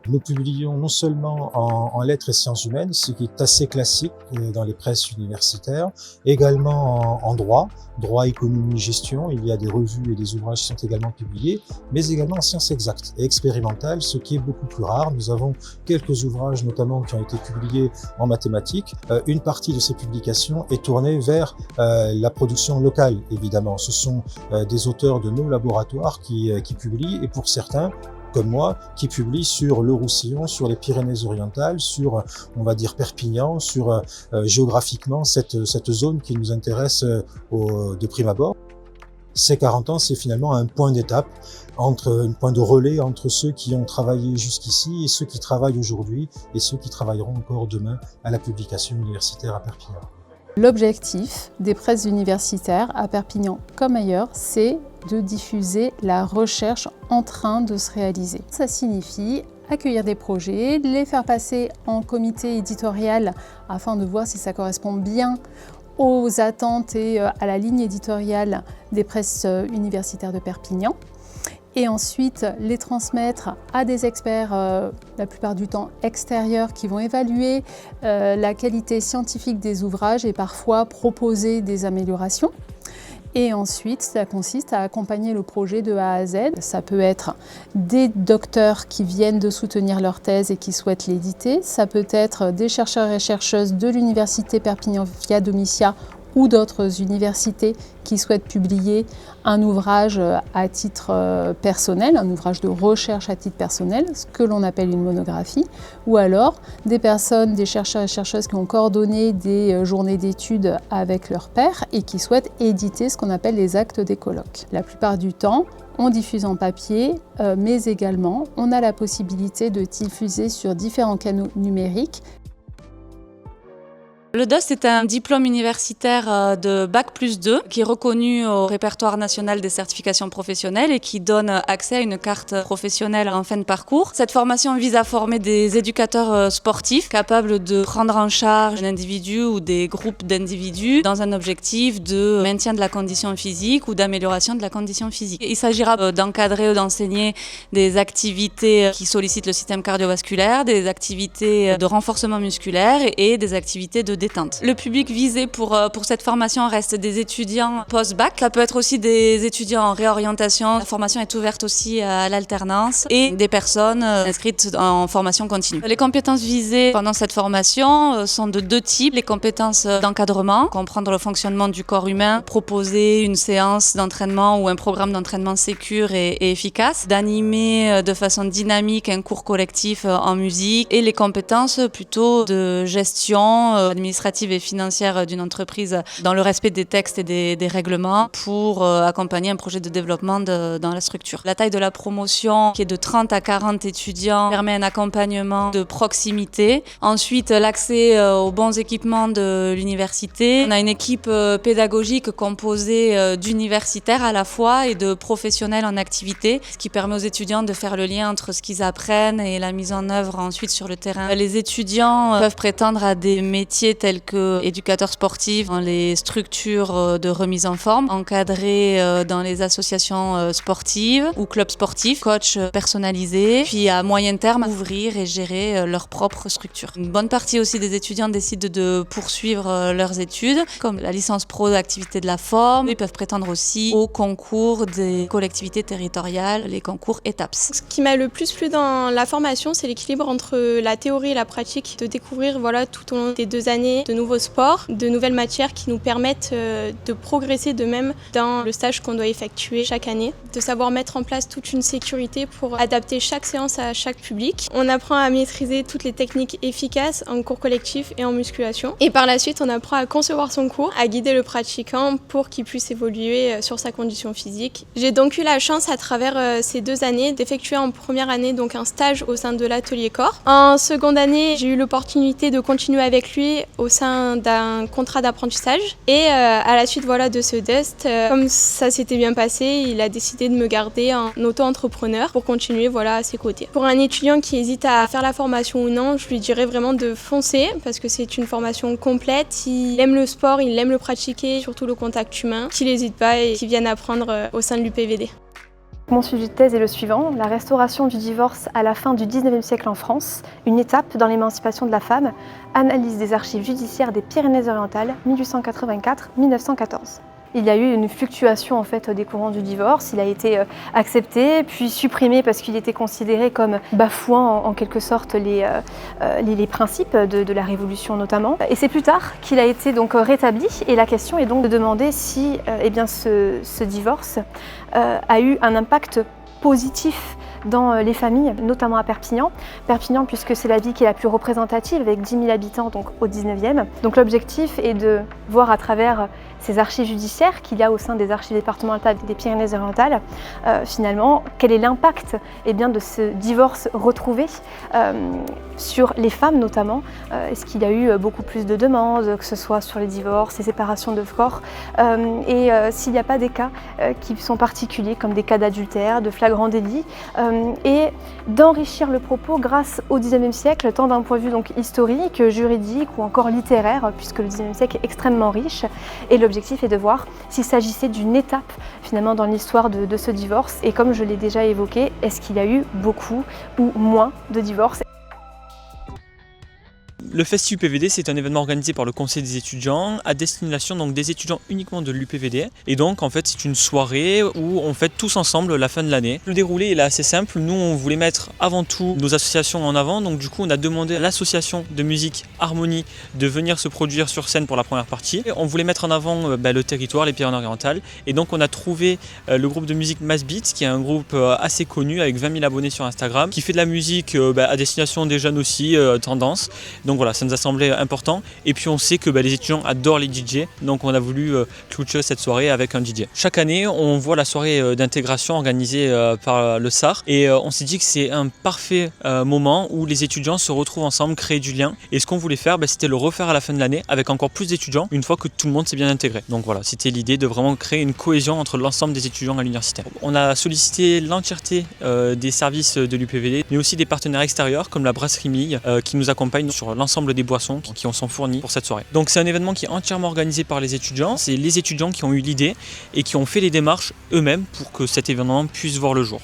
Nous publions non seulement en lettres et sciences humaines, ce qui est assez classique dans les presses universitaires, également en droit, économie, gestion. Il y a des revues et des ouvrages qui sont également publiés, mais également en sciences exactes et expérimentales, ce qui est beaucoup plus rare. Nous avons quelques ouvrages notamment qui ont été publiés en mathématiques. Une partie de ces publications est tournée vers la production locale, évidemment. Ce sont des auteurs de nos laboratoires qui publient, et pour certains, comme moi, qui publient sur le Roussillon, sur les Pyrénées-Orientales, sur, on va dire, Perpignan, sur géographiquement cette zone qui nous intéresse de prime abord. Ces 40 ans, c'est finalement un point d'étape, un point de relais entre ceux qui ont travaillé jusqu'ici et ceux qui travaillent aujourd'hui et ceux qui travailleront encore demain à la publication universitaire à Perpignan. L'objectif des presses universitaires à Perpignan comme ailleurs, c'est de diffuser la recherche en train de se réaliser. Ça signifie accueillir des projets, les faire passer en comité éditorial afin de voir si ça correspond bien aux attentes et à la ligne éditoriale des presses universitaires de Perpignan. Et ensuite les transmettre à des experts, la plupart du temps extérieurs, qui vont évaluer la qualité scientifique des ouvrages et parfois proposer des améliorations. Et ensuite, ça consiste à accompagner le projet de A à Z. Ça peut être des docteurs qui viennent de soutenir leur thèse et qui souhaitent l'éditer. Ça peut être des chercheurs et chercheuses de l'université Perpignan Via Domitia ou d'autres universités qui souhaitent publier un ouvrage à titre personnel, un ouvrage de recherche à titre personnel, ce que l'on appelle une monographie, ou alors des personnes, des chercheurs et chercheuses qui ont coordonné des journées d'études avec leurs pairs et qui souhaitent éditer ce qu'on appelle les actes des colloques. La plupart du temps, on diffuse en papier, mais également on a la possibilité de diffuser sur différents canaux numériques. Le DOST est un diplôme universitaire de Bac+2 qui est reconnu au répertoire national des certifications professionnelles et qui donne accès à une carte professionnelle en fin de parcours. Cette formation vise à former des éducateurs sportifs capables de prendre en charge un individu ou des groupes d'individus dans un objectif de maintien de la condition physique ou d'amélioration de la condition physique. Il s'agira d'encadrer ou d'enseigner des activités qui sollicitent le système cardiovasculaire, des activités de renforcement musculaire et des activités de détente. Le public visé pour cette formation reste des étudiants post-bac. Ça peut être aussi des étudiants en réorientation. La formation est ouverte aussi à l'alternance et des personnes inscrites en formation continue. Les compétences visées pendant cette formation sont de deux types. Les compétences d'encadrement, comprendre le fonctionnement du corps humain, proposer une séance d'entraînement ou un programme d'entraînement sécure et efficace, d'animer de façon dynamique un cours collectif en musique, et les compétences plutôt de gestion administrative et financière d'une entreprise dans le respect des textes et des règlements pour accompagner un projet de développement dans la structure. La taille de la promotion, qui est de 30 à 40 étudiants, permet un accompagnement de proximité. Ensuite, l'accès aux bons équipements de l'université. On a une équipe pédagogique composée d'universitaires à la fois et de professionnels en activité, ce qui permet aux étudiants de faire le lien entre ce qu'ils apprennent et la mise en œuvre ensuite sur le terrain. Les étudiants peuvent prétendre à des métiers tels que éducateurs sportifs dans les structures de remise en forme, encadrés dans les associations sportives ou clubs sportifs, coach personnalisés, puis à moyen terme ouvrir et gérer leur propre structure. Une bonne partie aussi des étudiants décident de poursuivre leurs études, comme la licence pro d'activité de la forme. Ils peuvent prétendre aussi au concours des collectivités territoriales, les concours ETAPS. Ce qui m'a le plus plu dans la formation, c'est l'équilibre entre la théorie et la pratique, de découvrir tout au long des 2 années de nouveaux sports, de nouvelles matières qui nous permettent de progresser de même dans le stage qu'on doit effectuer chaque année, de savoir mettre en place toute une sécurité pour adapter chaque séance à chaque public. On apprend à maîtriser toutes les techniques efficaces en cours collectif et en musculation. Et par la suite, on apprend à concevoir son cours, à guider le pratiquant pour qu'il puisse évoluer sur sa condition physique. J'ai donc eu la chance à travers ces 2 années d'effectuer en première année donc un stage au sein de l'atelier corps. En seconde année, j'ai eu l'opportunité de continuer avec lui au sein d'un contrat d'apprentissage. Et à la suite de ce DOST, comme ça s'était bien passé, il a décidé de me garder en auto-entrepreneur pour continuer à ses côtés. Pour un étudiant qui hésite à faire la formation ou non, je lui dirais vraiment de foncer parce que c'est une formation complète. Il aime le sport, il aime le pratiquer, surtout le contact humain, qu'il n'hésite pas et qu'il vienne apprendre au sein de l'UPVD. Mon sujet de thèse est le suivant, la restauration du divorce à la fin du 19e siècle en France, une étape dans l'émancipation de la femme, analyse des archives judiciaires des Pyrénées-Orientales 1884-1914. Il y a eu une fluctuation en fait des courants du divorce, il a été accepté puis supprimé parce qu'il était considéré comme bafouant en quelque sorte les principes de la Révolution notamment. Et c'est plus tard qu'il a été donc rétabli et la question est donc de demander si ce divorce a eu un impact positif dans les familles, notamment à Perpignan. Perpignan puisque c'est la ville qui est la plus représentative avec 10 000 habitants donc au 19e. Donc l'objectif est de voir à travers ces archives judiciaires qu'il y a au sein des archives départementales des Pyrénées-Orientales, finalement, quel est l'impact de ce divorce retrouvé sur les femmes notamment. Est-ce qu'il y a eu beaucoup plus de demandes, que ce soit sur les divorces, les séparations de corps, et s'il n'y a pas des cas qui sont particuliers, comme des cas d'adultère, de flagrant délit, et d'enrichir le propos grâce au XIXe siècle, tant d'un point de vue donc historique, juridique ou encore littéraire, puisque le XIXe siècle est extrêmement riche. Et l'objectif est de voir s'il s'agissait d'une étape finalement dans l'histoire de ce divorce. Et comme je l'ai déjà évoqué, est-ce qu'il y a eu beaucoup ou moins de divorces ? Le Festi UPVD, c'est un événement organisé par le Conseil des étudiants à destination donc des étudiants uniquement de l'UPVD. Et donc en fait c'est une soirée où on fête tous ensemble la fin de l'année. Le déroulé est assez simple. Nous on voulait mettre avant tout nos associations en avant. Donc du coup on a demandé à l'association de musique Harmonie de venir se produire sur scène pour la première partie. Et on voulait mettre en avant le territoire, les Pyrénées-Orientales. Et donc on a trouvé le groupe de musique Mass Beats, qui est un groupe assez connu avec 20 000 abonnés sur Instagram, qui fait de la musique à destination des jeunes aussi, tendance. Donc voilà, ça nous a semblé important. Et puis on sait que les étudiants adorent les DJ, donc on a voulu clôturer cette soirée avec un DJ. Chaque année, on voit la soirée d'intégration organisée par le SAR et on s'est dit que c'est un parfait moment où les étudiants se retrouvent ensemble, créer du lien. Et ce qu'on voulait faire, c'était le refaire à la fin de l'année avec encore plus d'étudiants, une fois que tout le monde s'est bien intégré. Donc voilà, c'était l'idée de vraiment créer une cohésion entre l'ensemble des étudiants à l'université. On a sollicité l'entièreté des services de l'UPVD, mais aussi des partenaires extérieurs comme la brasserie Mille qui nous accompagnent sur l'ensemble des boissons qui en sont fournies pour cette soirée. Donc c'est un événement qui est entièrement organisé par les étudiants. C'est les étudiants qui ont eu l'idée et qui ont fait les démarches eux-mêmes pour que cet événement puisse voir le jour.